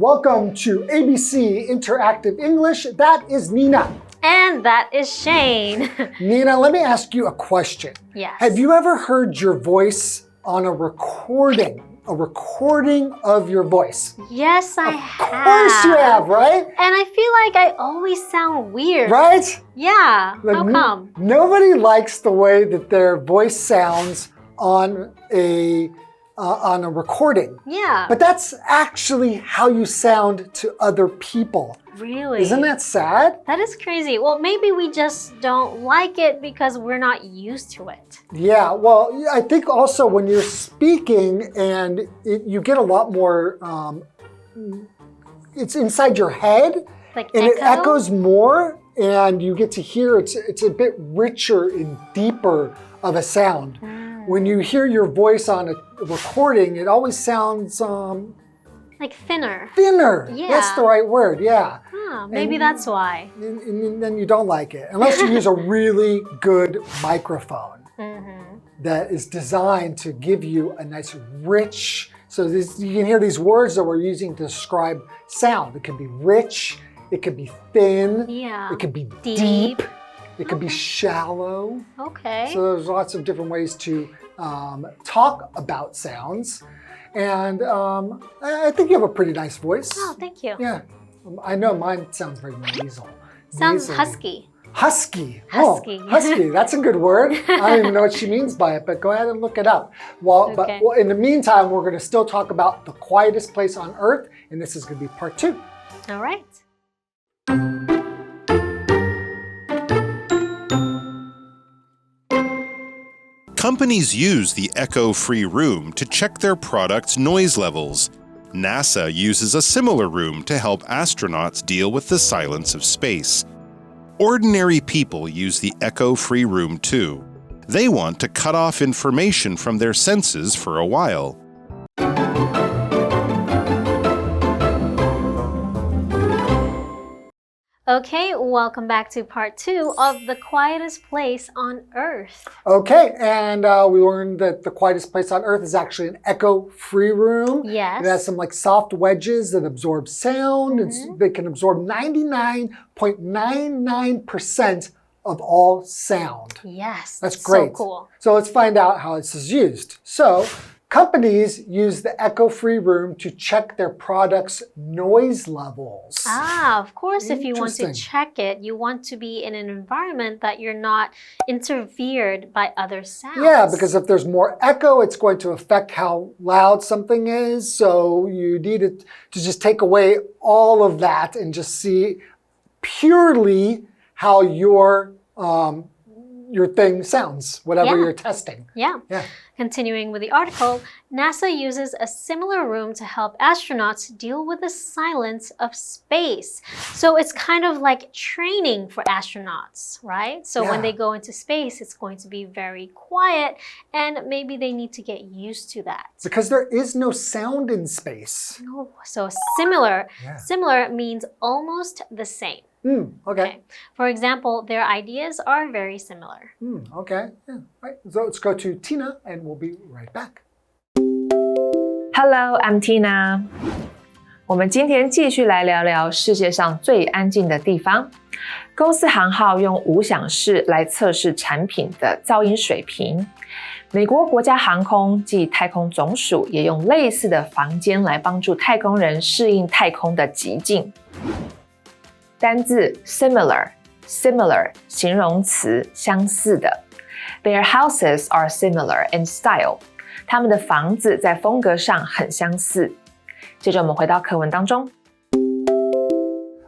Welcome to ABC Interactive English. That is Nina. And that is Shane. Nina, let me ask you a question. Yes. Have you ever heard your voice on a recording of your voice? Yes, I have. Of course you have, right? And I feel like I always sound weird. Right? Yeah. Like, How come? Nobody likes the way that their voice sounds on a recording. Yeah. But that's actually how you sound to other people. Really? Isn't that sad? That is crazy. Well, maybe we just don't like it because we're not used to it. Yeah, well, I think also when you're speaking and you get a lot more, it's inside your head. Like and echo? It echoes more and you get to hear it's a bit richer and deeper of a sound. When you hear your voice on a recording, it always sounds like thinner. Thinner. Yeah. That's the right word, yeah. Huh, maybe that's why. And then you don't like it. Unless you use a really good microphone that is designed to give you a nice rich, so you can hear these words that we're using to describe sound. It can be rich, it can be thin, Yeah. it can be deep. It could be Okay. shallow. Okay. So there's lots of different ways to talk about sounds. And I think you have a pretty nice voice. Oh, thank you. Yeah. I know mine sounds very nasal. Sounds Nasally. husky. Husky. Husky. Oh, husky. That's a good word. I don't even know what she means by it, but go ahead and look it up. Well, Okay. but in the meantime, we're going to still talk about the quietest place on earth, and this is going to be part 2. All right. Companies use the echo-free room to check their products' noise levels. NASA uses a similar room to help astronauts deal with the silence of space. Ordinary people use the echo-free room too. They want to cut off information from their senses for a while. Okay, welcome back to part 2 of the quietest place on earth. Okay, and we learned that the quietest place on earth is actually an echo-free room. Yes. It has some like soft wedges that absorb sound. They can absorb 99.99% of all sound. Yes. That's great. So cool. So let's find out how this is used. So companies use the echo-free room to check their products' noise levels. Ah, of course, if you want to Interesting. check it, you want to be in an environment that you're not interfered by other sounds. Yeah, because if there's more echo, it's going to affect how loud something is. So you need it to just take away all of that and just see purely how your thing sounds, whatever you're testing. Yeah. Continuing with the article, NASA uses a similar room to help astronauts deal with the silence of space. So it's kind of like training for astronauts, right? So when they go into space, it's going to be very quiet and maybe they need to get used to that. Because there is no sound in space. Oh, so similar. Similar means almost the same. Okay. For example, their ideas are very similar. Okay. Yeah. Right. So let's go to Tina and we'll be right back. Hello, I'm Tina. 我们今天继续来聊聊世界上最安静的地方。公司行号用无响室来测试产品的噪音水平。美国国家航空暨太空总署也用类似的房间来帮助太空人适应太空的极静。单字 similar 形容词相似的。Their houses are similar in style. 他们的房子在风格上很相似。接着我们回到课文当中。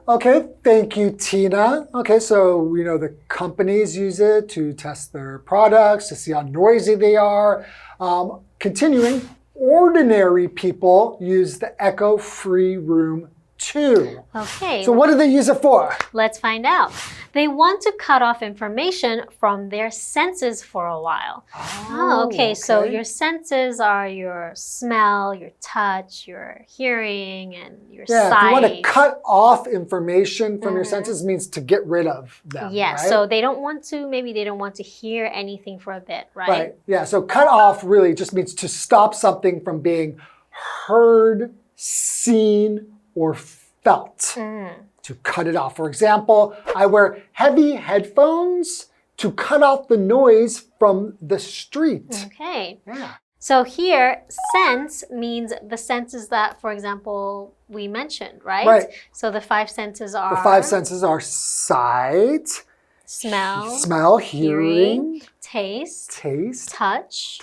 Okay, thank you, Tina. Okay, so we know the companies use it to test their products, to see how noisy they are. Continuing, ordinary people use the echo-free room too. Okay. So what do they use it for? Let's find out. They want to cut off information from their senses for a while. Okay. So your senses are your smell, your touch, your hearing, and your sight. If you want to cut off information from your senses, means to get rid of them. Yeah, right? so they don't want to, maybe they don't want to hear anything for a bit, right? Right. Yeah, so cut off really just means to stop something from being heard, seen, or felt. To cut it off. For example, I wear heavy headphones to cut off the noise from the street. Okay. Yeah. So here, sense means the senses that, for example, we mentioned, right? Right. So the 5 senses are? The 5 senses are sight, smell, hearing, taste, touch.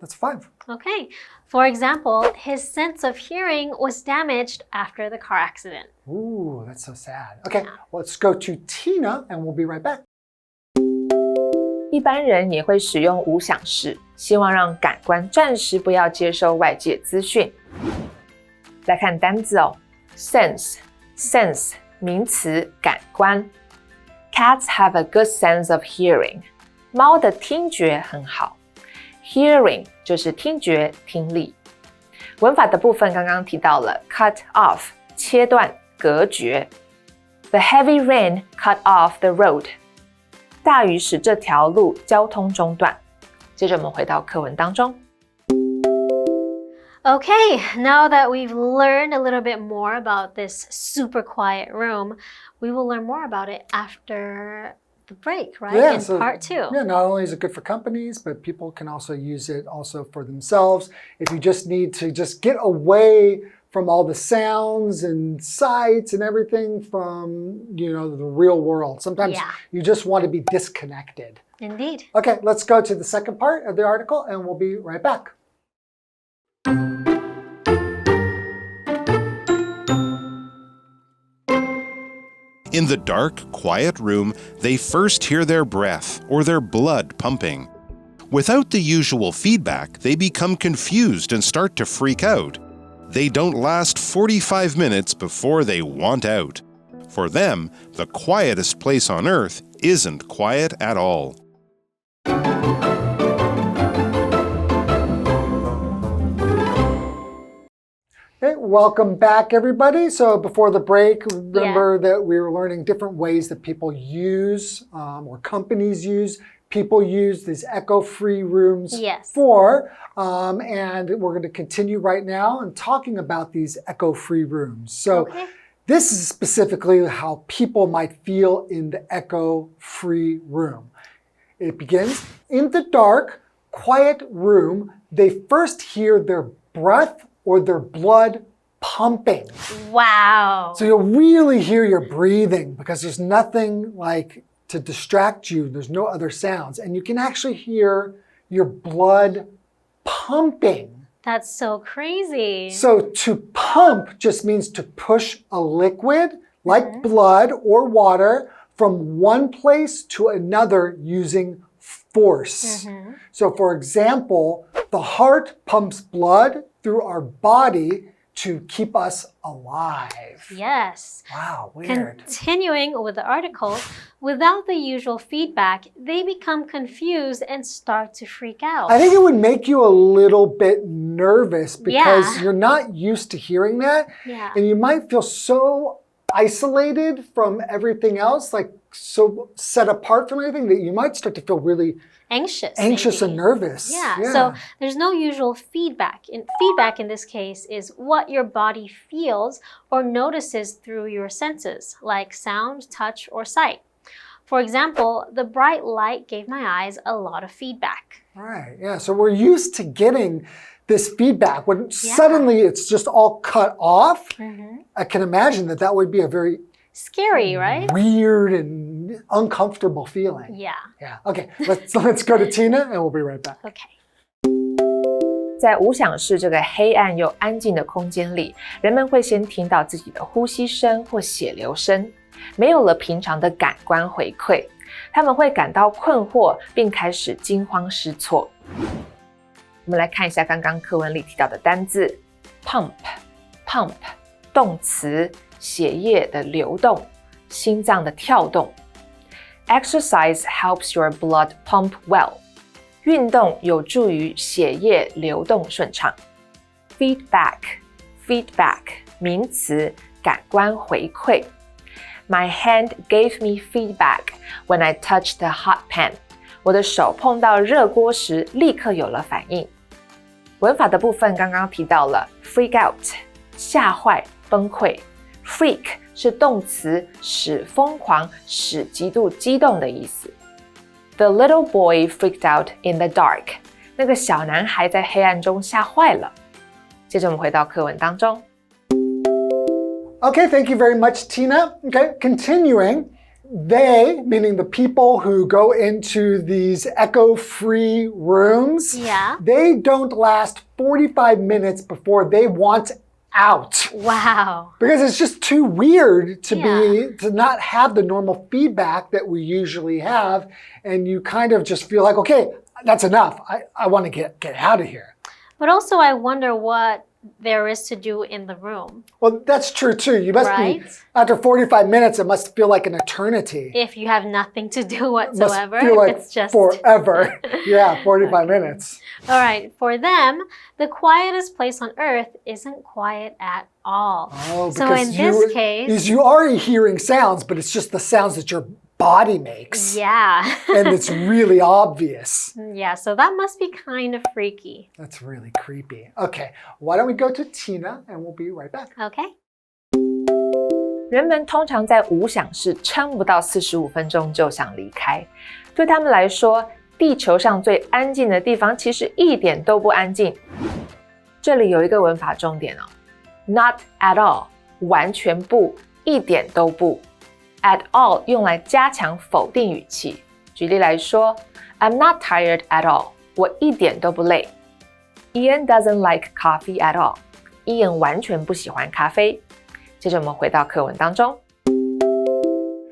That's 5. Okay. For example, his sense of hearing was damaged after the car accident. Ooh, that's so sad. Okay, let's go to Tina and we'll be right back. 一般人也会使用无想式，希望让感官暂时不要接收外界资讯。来看单字哦 ，sense 名词，感官。Cats have a good sense of hearing. 猫的听觉很好。Hearing 就是听觉、听力。文法的部分刚刚提到了 cut off 切断、隔绝。The heavy rain cut off the road. 大雨使这条路交通中断。接着我们回到课文当中。Okay, now that we've learned a little bit more about this super quiet room, we will learn more about it after the break, right? Yeah, In part 2. Yeah, not only is it good for companies, but people can also use it also for themselves. If you just need to just get away from all the sounds and sights and everything from, the real world. Sometimes you just want to be disconnected. Indeed. Okay, let's go to the second part of the article and we'll be right back. In the dark, quiet room, they first hear their breath or their blood pumping. Without the usual feedback, they become confused and start to freak out. They don't last 45 minutes before they want out. For them, the quietest place on earth isn't quiet at all. Okay, welcome back, everybody. So before the break, remember that we were learning different ways that people use or companies use. People use these echo-free rooms for, and we're going to continue right now and talking about these echo-free rooms. So this is specifically how people might feel in the echo-free room. It begins in the dark, quiet room. They first hear their breath or their blood pumping. Wow. So you'll really hear your breathing because there's nothing like to distract you. There's no other sounds. And you can actually hear your blood pumping. That's so crazy. So to pump just means to push a liquid like blood or water from one place to another using force. So for example, the heart pumps blood through our body to keep us alive. Yes. Wow, weird. Continuing with the article, without the usual feedback, they become confused and start to freak out. I think it would make you a little bit nervous because you're not used to hearing that. Yeah. And you might feel so isolated from everything else, like so set apart from everything that you might start to feel really anxious and nervous. Yeah. So there's no usual feedback. Feedback in this case is what your body feels or notices through your senses, like sound, touch, or sight. For example, the bright light gave my eyes a lot of feedback. Right. Yeah. So we're used to getting this feedback. When suddenly it's just all cut off, I can imagine that would be a very scary, right? Weird and uncomfortable feeling. Yeah. Yeah. Okay, let's go to Tina and we'll be right back. Okay. 在无想室这个黑暗又安静的空间里，人们会先听到自己的呼吸声或血流声，没有了平常的感官回馈，他们会感到困惑，并开始惊慌失措。我们来看一下刚刚课文里提到的单字 pump 动词，血液的流动，心脏的跳动。Exercise helps your blood pump well. 运动有助于血液流动顺畅。Feedback 名词，感官回馈。My hand gave me feedback when I touched the hot pan. 我的手碰到热锅时，立刻有了反应。文法的部分刚刚提到了 freak out 吓坏、崩溃。Freak 是动词，使疯狂，使极度激动的意思。The little boy freaked out in the dark. 那个小男孩在黑暗中吓坏了。接着我们回到课文当中。Okay, thank you very much, Tina. Okay, continuing. They, meaning the people who go into these echo-free rooms, Yeah. they don't last 45 minutes before they want out. Wow. Because it's just too weird to not have the normal feedback that we usually have, and you kind of just feel like, okay, that's enough. I want to get out of here. But also I wonder what there is to do in the room. Well, that's true too. You must Right? be, after 45 minutes, it must feel like an eternity. If you have nothing to do It must whatsoever, feel like it's just forever. Yeah, 45 minutes. All right, for them, the quietest place on earth isn't quiet at all. Oh, so because in this case, you are hearing sounds, but it's just the sounds that your body makes. yeah. And it's really obvious. Yeah, so that must be kind of freaky. That's really creepy. Okay, why don't we go to Tina and we'll be right back. Okay. 人们通常在无想室撑不到45分钟就想离开。对他们来说，地球上最安静的地方其实一点都不安静。这里有一个文法重点哦 ，not at all， 完全不，一点都不。at all 用来加强否定语气。举例来说 ，I'm not tired at all， 我一点都不累。Ian doesn't like coffee at all， Ian 完全不喜欢咖啡。接着我们回到课文当中。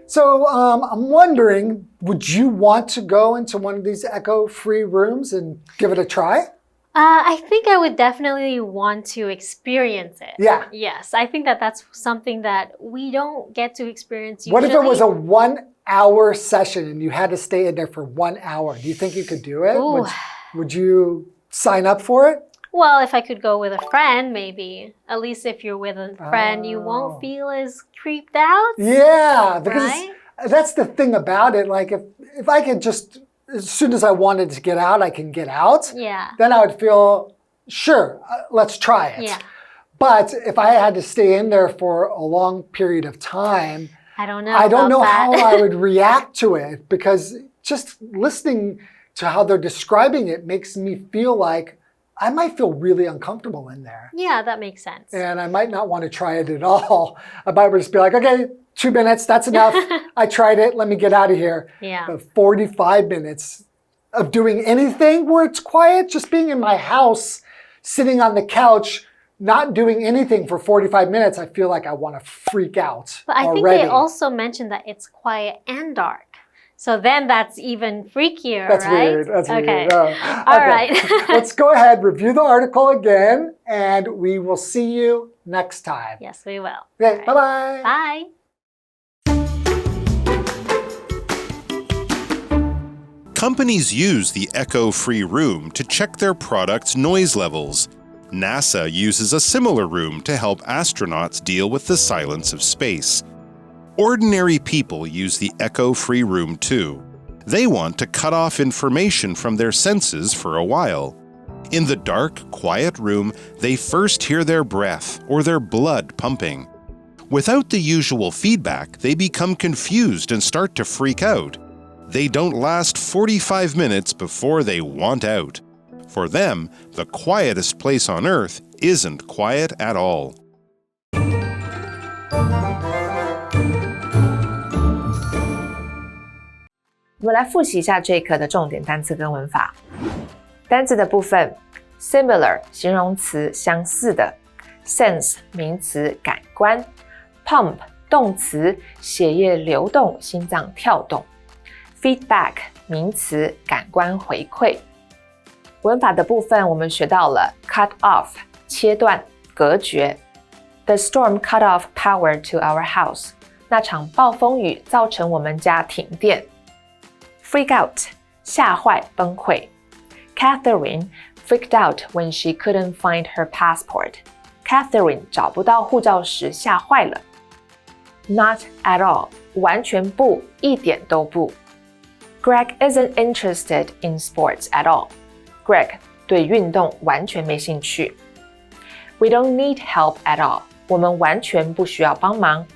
So I'm wondering, would you want to go into one of these echo-free rooms and give it a try? I think I would definitely want to experience it. Yeah. Yes, I think that's something that we don't get to experience usually. What if it was a 1-hour session and you had to stay in there for 1 hour? Do you think you could do it? Ooh. Would you sign up for it? Well, if I could go with a friend, maybe. At least if you're with a friend, you won't feel as creeped out. Yeah, because Right? that's the thing about it. Like if I could just, as soon as I wanted to get out, I can get out. Yeah. Then I would feel, sure, let's try it. Yeah. But if I had to stay in there for a long period of time, I don't know. I don't know about how that. I would react to it, because just listening to how they're describing it makes me feel like I might feel really uncomfortable in there. Yeah, that makes sense. And I might not want to try it at all. I might just be like, okay, 2 minutes, that's enough. I tried it, let me get out of here. Yeah. But 45 minutes of doing anything where it's quiet, just being in my house, sitting on the couch, not doing anything for 45 minutes, I feel like I want to freak out But I think already. they also mentioned that it's quiet and dark. So then that's even freakier, That's right? weird. That's okay. weird. All right. Let's go ahead, review the article again, and we will see you next time. Yes, we will. Okay, All bye-bye. right. Bye. Companies use the echo-free room to check their products' noise levels. NASA uses a similar room to help astronauts deal with the silence of space. Ordinary people use the echo-free room too. They want to cut off information from their senses for a while. In the dark, quiet room, they first hear their breath or their blood pumping. Without the usual feedback, they become confused and start to freak out. They don't last 45 minutes before they want out. For them, the quietest place on earth isn't quiet at all. 我们来复习一下这一课的重点单词跟文法。单字的部分 ，similar 形容词相似的 ，sense 名词感官 ，pump 动词血液流动、心脏跳动 ，feedback 名词感官回馈。文法的部分我们学到了 cut off 切断、隔绝。The storm cut off power to our house. 那场暴风雨造成我们家停电。Freak out 吓坏、崩溃。Catherine freaked out when she couldn't find her passport. Catherine 找不到护照时吓坏了。Not at all 完全不，一点都不。Greg isn't interested in sports at all. Greg 对运动完全没兴趣。We don't need help at all. 我们完全不需要帮忙。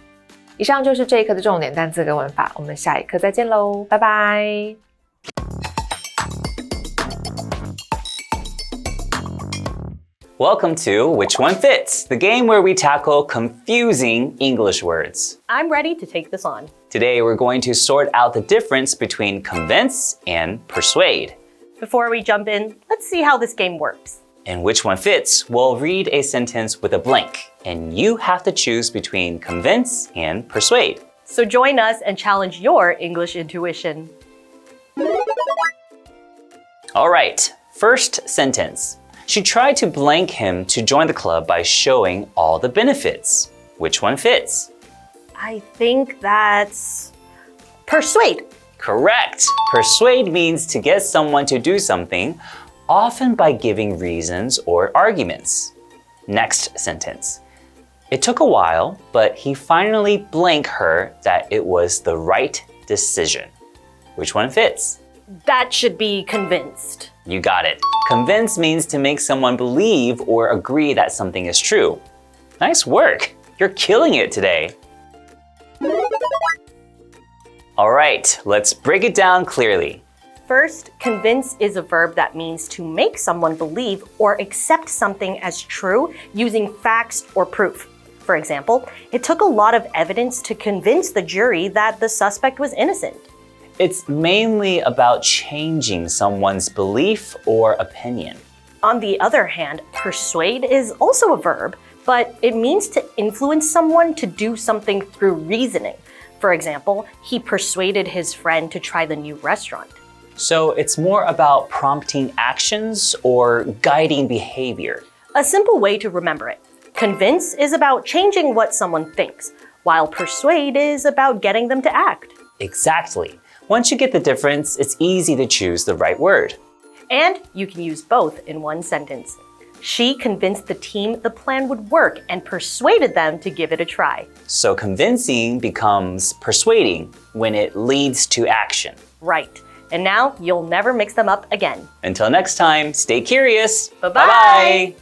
以上就是这一课的重点单词跟文法，我们下一课再见喽，拜拜。Welcome to Which One Fits, the game where we tackle confusing English words. I'm ready to take this on. Today we're going to sort out the difference between convince and persuade. Before we jump in, let's see how this game works. In Which One Fits, we'll read a sentence with a blank, and you have to choose between convince and persuade. So join us and challenge your English intuition. All right, first sentence. She tried to blank him to join the club by showing all the benefits. Which one fits? I think that's persuade. Correct. Persuade means to get someone to do something, often by giving reasons or arguments. Next sentence. It took a while, but he finally blanked her that it was the right decision. Which one fits? That should be convinced. You got it. Convince means to make someone believe or agree that something is true. Nice work. You're killing it today. All right, let's break it down clearly. First, convince is a verb that means to make someone believe or accept something as true using facts or proof. For example, it took a lot of evidence to convince the jury that the suspect was innocent. It's mainly about changing someone's belief or opinion. On the other hand, persuade is also a verb, but it means to influence someone to do something through reasoning. For example, he persuaded his friend to try the new restaurant. So it's more about prompting actions or guiding behavior. A simple way to remember it. Convince is about changing what someone thinks, while persuade is about getting them to act. Exactly. Once you get the difference, it's easy to choose the right word. And you can use both in one sentence. She convinced the team the plan would work and persuaded them to give it a try. So convincing becomes persuading when it leads to action. Right. And now you'll never mix them up again. Until next time, stay curious. Bye-bye. Bye-bye.